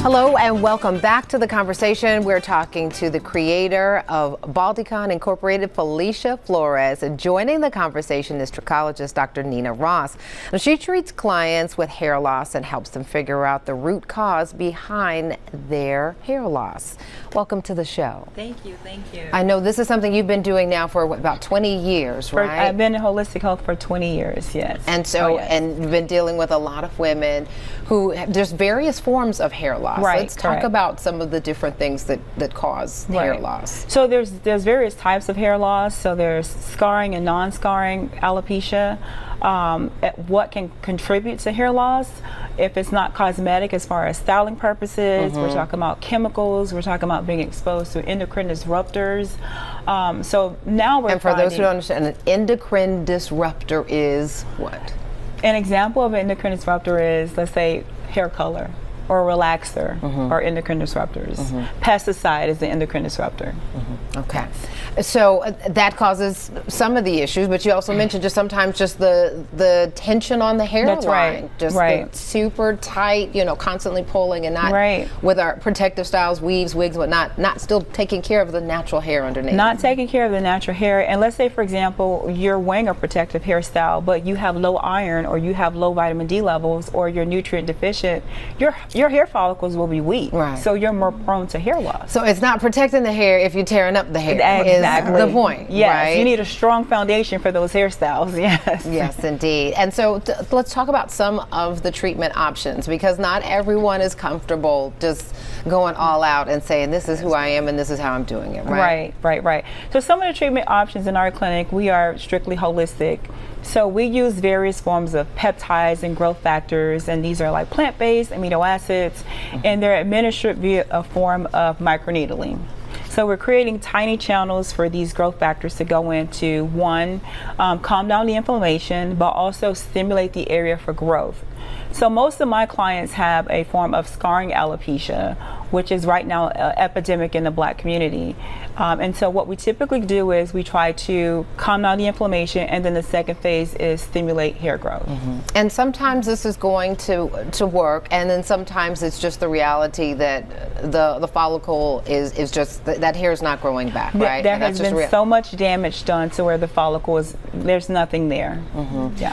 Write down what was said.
Hello and welcome back to the conversation. We're talking to the creator of Baldie Incorporated, Felicia Flores, and joining the conversation is trichologist Dr. Nina Ross. Now, she treats clients with hair loss and helps them figure out the root cause behind their hair loss. Welcome to the show. Thank you, thank you. I know this is something you've been doing now for about 20 years, right? I've been in holistic health for 20 years, yes. And so, yes. And you've been dealing with a lot of women who, there's various forms of hair loss. Right, Let's talk about some of the different things that cause hair loss. So there's various types of hair loss. So there's scarring and non-scarring alopecia. What can contribute to hair loss? If it's not cosmetic, as far as styling purposes, we're talking about chemicals, we're talking about being exposed to endocrine disruptors. So now we're And for those who don't understand, an endocrine disruptor is what? An example of an endocrine disruptor is, let's say, hair color, or relaxer, or endocrine disruptors. Pesticide is the endocrine disruptor. Okay. So that causes some of the issues, but you also mentioned just sometimes just the tension on the hairline. That's right. Just the super tight, you know, constantly pulling and not with our protective styles, weaves, wigs, whatnot, not still taking care of the natural hair underneath. Not taking care of the natural hair. And let's say, for example, you're wearing a protective hairstyle, but you have low iron, or you have low vitamin D levels, or you're nutrient deficient, your hair follicles will be weak. So you're more prone to hair loss. So it's not protecting the hair if you're tearing up the hair. Exactly. Is the point. Yes. Right? You need a strong foundation for those hairstyles. Yes. Yes, indeed. And so let's talk about some of the treatment options, because not everyone is comfortable just going all out and saying, this is who I am and this is how I'm doing it. Right. So some of the treatment options in our clinic, we are strictly holistic. So we use various forms of peptides and growth factors, and these are like plant-based amino acids, and they're administered via a form of microneedling. So we're creating tiny channels for these growth factors to go into, one, calm down the inflammation, but also stimulate the area for growth. So most of my clients have a form of scarring alopecia, which is right now an epidemic in the Black community. And so what we typically do is we try to calm down the inflammation, and then the second phase is stimulate hair growth. And sometimes this is going to work, and then sometimes it's just the reality that the follicle is just, that hair is not growing back, right? There has been so much damage done to where the follicle is, there's nothing there. Yeah.